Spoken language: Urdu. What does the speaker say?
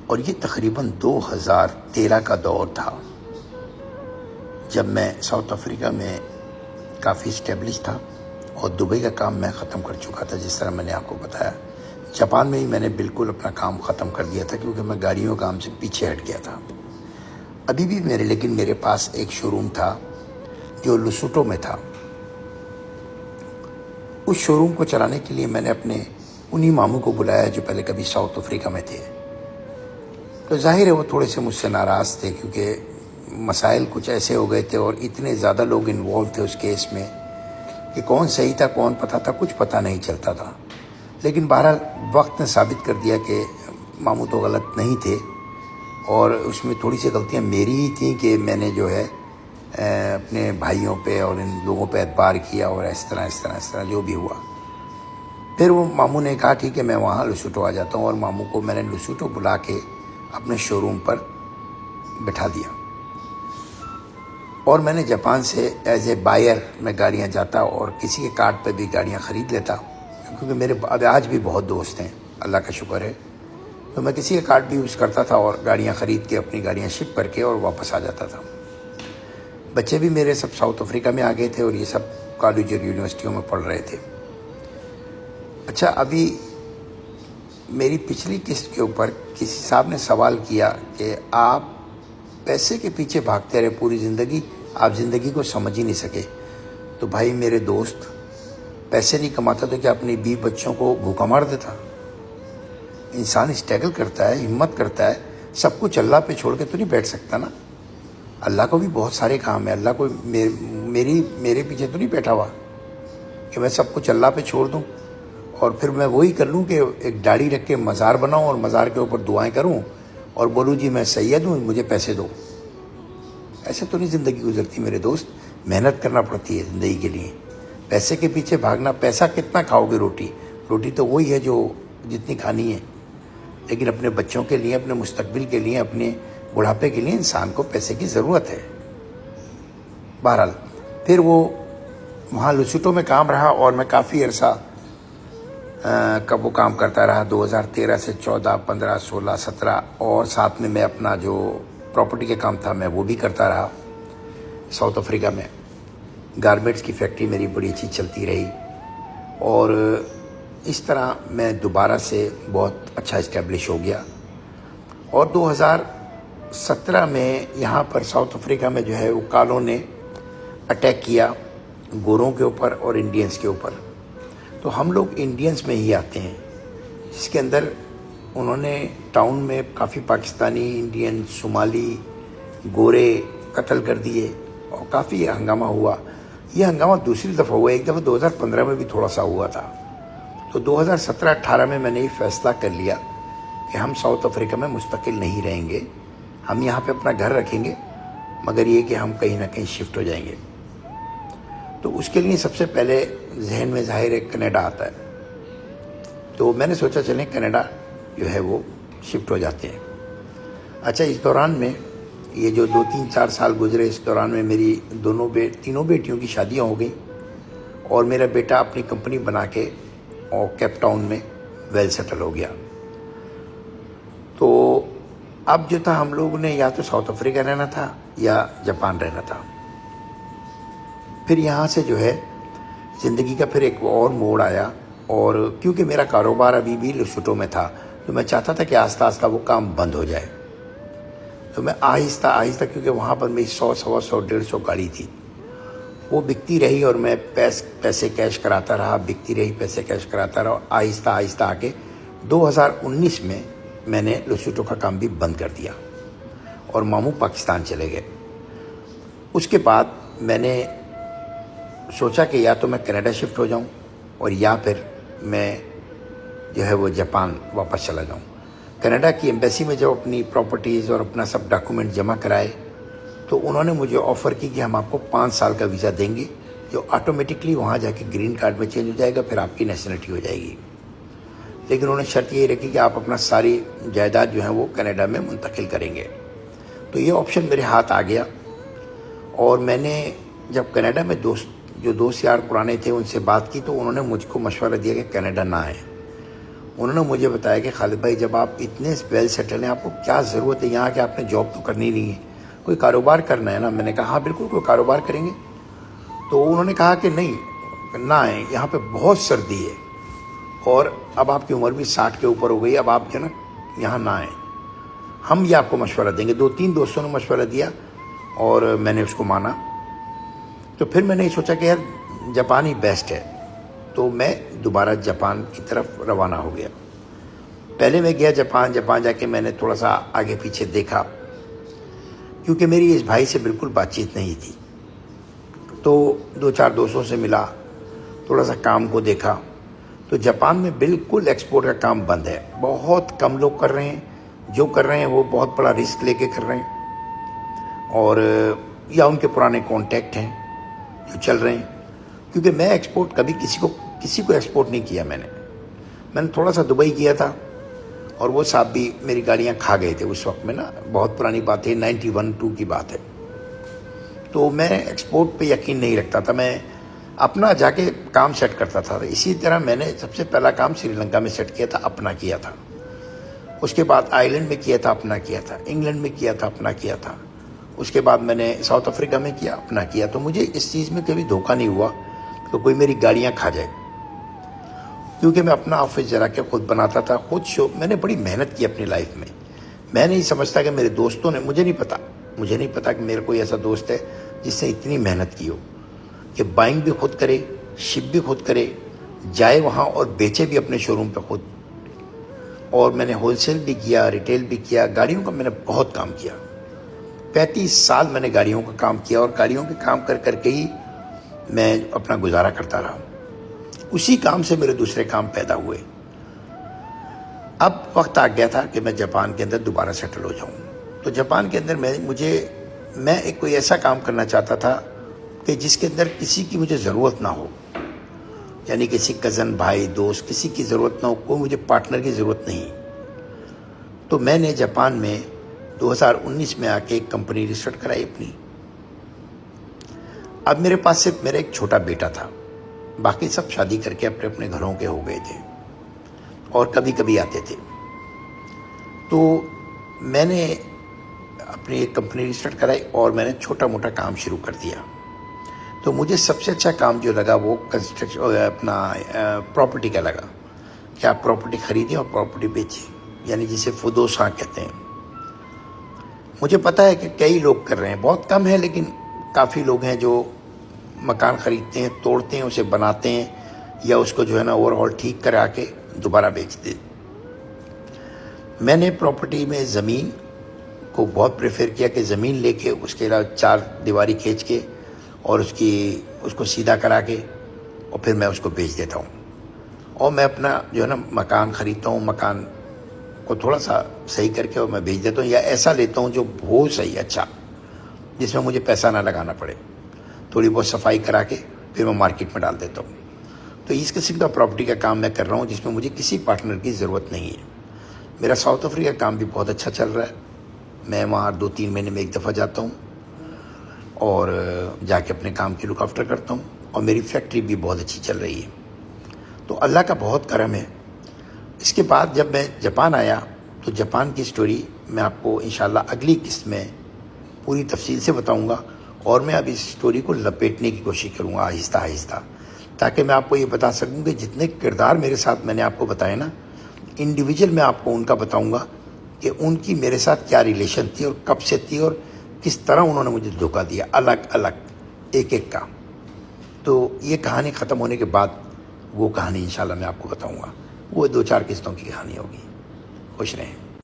اور یہ تقریباً 2013 کا دور تھا جب میں ساؤتھ افریقہ میں کافی اسٹیبلش تھا اور دبئی کا کام میں ختم کر چکا تھا. جس طرح میں نے آپ کو بتایا جاپان میں ہی میں نے بالکل اپنا کام ختم کر دیا تھا کیونکہ میں گاڑیوں کام سے پیچھے ہٹ گیا تھا. ابھی بھی لیکن میرے پاس ایک شو روم تھا جو لسوٹو میں تھا. اس شو روم کو چلانے کے لیے میں نے اپنے انہی ماموں کو بلایا جو پہلے کبھی ساؤتھ افریقہ میں تھے. تو ظاہر ہے وہ تھوڑے سے مجھ سے ناراض تھے کیونکہ مسائل کچھ ایسے ہو گئے تھے اور اتنے زیادہ لوگ انوالو تھے اس کیس میں کہ کون صحیح تھا کون پتہ تھا کچھ پتہ نہیں چلتا تھا. لیکن بہرحال وقت نے ثابت کر دیا کہ ماموں تو غلط نہیں تھے اور اس میں تھوڑی سی غلطیاں میری ہی تھیں کہ میں نے جو ہے اپنے بھائیوں پہ اور ان لوگوں پہ اعتبار کیا اور اس طرح جو بھی ہوا. پھر وہ ماموں نے کہا ٹھیک ہے میں وہاں لسوٹو آ جاتا ہوں اور ماموں کو میں نے لسوٹو بلا کے اپنے شو روم پر بٹھا دیا. اور میں نے جاپان سے ایز اے بائر میں گاڑیاں جاتا اور کسی کے کارڈ پہ بھی گاڑیاں خرید لیتا کیونکہ میرے آج بھی بہت دوست ہیں اللہ کا شکر ہے. تو میں کسی کا کارڈ بھی یوز کرتا تھا اور گاڑیاں خرید کے اپنی گاڑیاں شپ کر کے اور واپس آ جاتا تھا. بچے بھی میرے سب ساؤتھ افریقہ میں آ گئے تھے اور یہ سب کالج اور یونیورسٹیوں میں پڑھ رہے تھے. اچھا ابھی میری پچھلی قسط کے اوپر کسی صاحب نے سوال کیا کہ آپ پیسے کے پیچھے بھاگتے رہے پوری زندگی آپ زندگی کو سمجھ ہی نہیں سکے. تو بھائی میرے دوست پیسے نہیں کماتا تو کیا اپنی بیوی بچوں کو بھوکا مار دیتا؟ انسان اسٹرگل کرتا ہے ہمت کرتا ہے سب کچھ اللہ پہ چھوڑ کے تو نہیں بیٹھ سکتا نا. اللہ کو بھی بہت سارے کام ہیں. اللہ کو میرے پیچھے تو نہیں بیٹھا ہوا کہ میں سب کچھ اللہ پہ چھوڑ دوں اور پھر میں وہی کر لوں کہ ایک داڑھی رکھ کے مزار بناؤں اور مزار کے اوپر دعائیں کروں اور بولوں جی میں سید ہوں مجھے پیسے دو. ایسے تو نہیں زندگی گزرتی میرے دوست. محنت کرنا پڑتی ہے زندگی کے لیے. پیسے کے پیچھے بھاگنا پیسہ کتنا کھاؤ گے روٹی تو وہی ہے جو جتنی کھانی ہے. لیکن اپنے بچوں کے لیے اپنے مستقبل کے لیے اپنے بڑھاپے کے لیے انسان کو پیسے کی ضرورت ہے. بہرحال پھر وہ وہاں لسوٹو میں کام رہا اور میں کافی عرصہ کب وہ کام کرتا رہا 2013 سے 14 15 16 17 اور ساتھ میں اپنا جو پراپرٹی کے کام تھا میں وہ بھی کرتا رہا. ساؤتھ افریقہ میں گارمنٹس کی فیکٹری میری بڑی اچھی چلتی رہی اور اس طرح میں دوبارہ سے بہت اچھا اسٹیبلش ہو گیا. اور 2017 میں یہاں پر ساؤتھ افریقہ میں جو ہے وہ کالوں نے اٹیک کیا گوروں کے اوپر اور انڈینز کے اوپر. تو ہم لوگ انڈینز میں ہی آتے ہیں جس کے اندر انہوں نے ٹاؤن میں کافی پاکستانی انڈین صومالی گورے قتل کر دیے اور کافی ہنگامہ ہوا. یہ ہنگامہ دوسری دفعہ ہوا. ایک دفعہ 2015 میں بھی تھوڑا سا ہوا تھا. تو 2017-18 میں نے یہ فیصلہ کر لیا کہ ہم ساؤتھ افریقہ میں مستقل نہیں رہیں گے. ہم یہاں پہ اپنا گھر رکھیں گے مگر یہ کہ ہم کہیں نہ کہیں شفٹ ہو جائیں گے. تو اس کے لیے سب سے پہلے ذہن میں ظاہر ہے کینیڈا آتا ہے. تو میں نے سوچا چلیں کینیڈا جو ہے وہ شفٹ ہو جاتے ہیں. اچھا اس دوران میں یہ جو 2-3-4 سال گزرے اس دوران میں میری تینوں بیٹیوں کی شادیاں ہو گئیں اور میرا بیٹا اپنی کمپنی بنا کے اور کیپ ٹاؤن میں ویل سیٹل ہو گیا. تو اب جو تھا ہم لوگوں نے یا تو ساؤتھ افریقہ رہنا تھا یا جاپان رہنا تھا. پھر یہاں سے جو ہے زندگی کا پھر ایک اور موڑ آیا اور کیونکہ میرا کاروبار ابھی بھی لسوٹو میں تھا تو میں چاہتا تھا کہ آہستہ آہستہ وہ کام بند ہو جائے. تو میں آہستہ کیونکہ وہاں پر میری 100-150 گاڑی تھی وہ بکتی رہی اور میں پیسے کیش کراتا رہا پیسے کیش کراتا رہا. آہستہ آ کے 2019 میں میں نے لسوٹو کا کام بھی بند کر دیا اور ماموں پاکستان چلے گئے. اس کے بعد میں نے سوچا کہ یا تو میں کینیڈا شفٹ ہو جاؤں اور یا پھر میں جو ہے وہ جاپان واپس چلا جاؤں. کینیڈا کی ایمبیسی میں جب اپنی پراپرٹیز اور اپنا سب ڈاکومنٹ جمع کرائے تو انہوں نے مجھے آفر کی کہ ہم آپ کو 5 سال کا ویزا دیں گے جو آٹومیٹکلی وہاں جا کے گرین کارڈ میں چینج ہو جائے گا پھر آپ کی نیشنلٹی ہو جائے گی. لیکن انہوں نے شرط یہ رکھی کہ آپ اپنا ساری جائیداد جو ہے وہ کینیڈا میں منتقل کریں گے. تو یہ آپشن میرے ہاتھ آ گیا اور میں نے جب کینیڈا میں دوست یار پرانے تھے ان سے بات کی تو انہوں نے مجھ کو مشورہ دیا کہ کینیڈا نہ آئے انہوں نے مجھے بتایا کہ خالد بھائی جب آپ اتنے ویل سیٹل ہیں آپ کو کیا ضرورت ہے یہاں کہ آپ نے جاب تو کرنی نہیں ہے, کوئی کاروبار کرنا ہے نا. میں نے کہا ہاں بالکل کوئی کاروبار کریں گے. تو انہوں نے کہا کہ نہیں نہ آئیں, یہاں پہ بہت سردی ہے اور اب آپ کی عمر بھی 60 کے اوپر ہو گئی, اب آپ جو نا یہاں نہ آئیں, ہم یہ آپ کو مشورہ دیں گے. 2-3 دوستوں نے مشورہ دیا اور میں نے اس کو مانا. تو پھر میں نے سوچا کہ یار جاپان ہی بیسٹ ہے, تو میں دوبارہ جاپان کی طرف روانہ ہو گیا. پہلے میں گیا جاپان جا کے میں نے تھوڑا سا آگے پیچھے دیکھا, کیونکہ میری اس بھائی سے بالکل بات چیت نہیں تھی. تو 2-4 دوستوں سے ملا, تھوڑا سا کام کو دیکھا. تو جاپان میں بالکل ایکسپورٹ کا کام بند ہے, بہت کم لوگ کر رہے ہیں, جو کر رہے ہیں وہ بہت بڑا رسک لے کے کر رہے ہیں, اور یا ان کے پرانے کانٹیکٹ ہیں جو چل رہے ہیں. کیونکہ میں ایکسپورٹ کبھی کسی کو ایکسپورٹ نہیں کیا. میں نے تھوڑا سا دبئی کیا تھا, اور وہ صاحب بھی میری گاڑیاں کھا گئے تھے اس وقت میں نا, بہت پرانی بات ہے, 91-2 کی بات ہے. تو میں ایکسپورٹ پہ یقین نہیں رکھتا تھا, میں اپنا جا کے کام سیٹ کرتا تھا. اسی طرح میں نے سب سے پہلا کام سری لنکا میں سیٹ کیا تھا, اپنا کیا تھا. اس کے بعد آئرلینڈ میں کیا تھا, اپنا کیا تھا. انگلینڈ میں کیا تھا, اپنا کیا تھا. اس کے بعد میں نے ساؤتھ افریقہ میں کیا, اپنا کیا. تو مجھے اس چیز میں کبھی دھوکہ نہیں ہوا کہ کوئی میری گاڑیاں کھا جائے, کیونکہ میں اپنا آفس جلا کے خود بناتا تھا, خود شو. میں نے بڑی محنت کی اپنی لائف میں. میں نہیں سمجھتا کہ میرے دوستوں نے, مجھے نہیں پتا کہ میرا کوئی ایسا دوست ہے جس نے اتنی محنت کی ہو کہ بائنگ بھی خود کرے, شپ بھی خود کرے, جائے وہاں اور بیچے بھی اپنے شو روم پہ خود. اور میں نے ہول سیل بھی کیا, ریٹیل بھی کیا, گاڑیوں کا میں نے بہت کام کیا. 35 سال میں نے گاڑیوں کا کام کیا, اور گاڑیوں کے کام کر کے ہی میں اپنا گزارا کرتا رہا. اسی کام سے میرے دوسرے کام پیدا ہوئے. اب وقت آ گیا تھا کہ میں جاپان کے اندر دوبارہ سیٹل ہو جاؤں. تو جاپان کے اندر میں ایک کوئی ایسا کام کرنا چاہتا تھا کہ جس کے اندر کسی کی مجھے ضرورت نہ ہو, یعنی کسی کزن, بھائی, دوست, کسی کی ضرورت نہ ہو, کوئی مجھے پارٹنر کی ضرورت نہیں. تو میں نے جاپان میں 2019 میں آ کے ایک کمپنی رجسٹر کرائی اپنی. اب میرے پاس صرف میرا ایک چھوٹا بیٹا تھا, باقی سب شادی کر کے اپنے اپنے گھروں کے ہو گئے تھے, اور کبھی کبھی آتے تھے. تو میں نے اپنی ایک کمپنی رجسٹر کرائی اور میں نے چھوٹا موٹا کام شروع کر دیا. تو مجھے سب سے اچھا کام جو لگا وہ کنسٹرکشن, اپنا پراپرٹی کا لگا, کہ آپ پراپرٹی خریدیں اور پراپرٹی بیچیں, یعنی جسے فدوساں کہتے ہیں. مجھے پتہ ہے کہ کئی لوگ کر رہے ہیں, بہت کم ہے لیکن کافی لوگ ہیں جو مکان خریدتے ہیں, توڑتے ہیں, اسے بناتے ہیں, یا اس کو جو ہے نا اوور آل ٹھیک کرا کے دوبارہ بیچتے. میں نے پراپرٹی میں زمین کو بہت پریفر کیا کہ زمین لے کے اس کے علاوہ 4 دیواری کھینچ کے اور اس کو سیدھا کرا کے اور پھر میں اس کو بیچ دیتا ہوں. اور میں اپنا جو ہے نا مکان خریدتا ہوں, مکان کو تھوڑا سا صحیح کر کے اور میں بیچ دیتا ہوں, یا ایسا لیتا ہوں جو بہت صحیح اچھا, جس میں مجھے پیسہ نہ لگانا پڑے, تھوڑی بہت صفائی کرا کے پھر میں مارکیٹ میں ڈال دیتا ہوں. تو اس قسم کا پراپرٹی کا کام میں کر رہا ہوں جس میں مجھے کسی پارٹنر کی ضرورت نہیں ہے. میرا ساؤتھ افریقہ کا کام بھی بہت اچھا چل رہا ہے. میں وہاں 2-3 مہینے میں ایک دفعہ جاتا ہوں اور جا کے اپنے کام کی لک آفٹر کرتا ہوں, اور میری فیکٹری بھی بہت اچھی چل رہی ہے. تو اللہ کا بہت کرم ہے. اس کے بعد جب میں جاپان آیا تو جاپان کی سٹوری میں آپ کو انشاءاللہ اگلی قسط میں پوری تفصیل سے بتاؤں گا, اور میں اب اس سٹوری کو لپیٹنے کی کوشش کروں گا آہستہ آہستہ, تاکہ میں آپ کو یہ بتا سکوں کہ جتنے کردار میرے ساتھ میں نے آپ کو بتائے نا, انڈیویجول میں آپ کو ان کا بتاؤں گا کہ ان کی میرے ساتھ کیا ریلیشن تھی اور کب سے تھی, اور کس طرح انہوں نے مجھے دھوکہ دیا, الگ الگ ایک ایک کا. تو یہ کہانی ختم ہونے کے بعد وہ کہانی انشاءاللہ میں آپ کو بتاؤں گا. وہ 2-4 قسطوں کی کہانی ہوگی. خوش رہیں.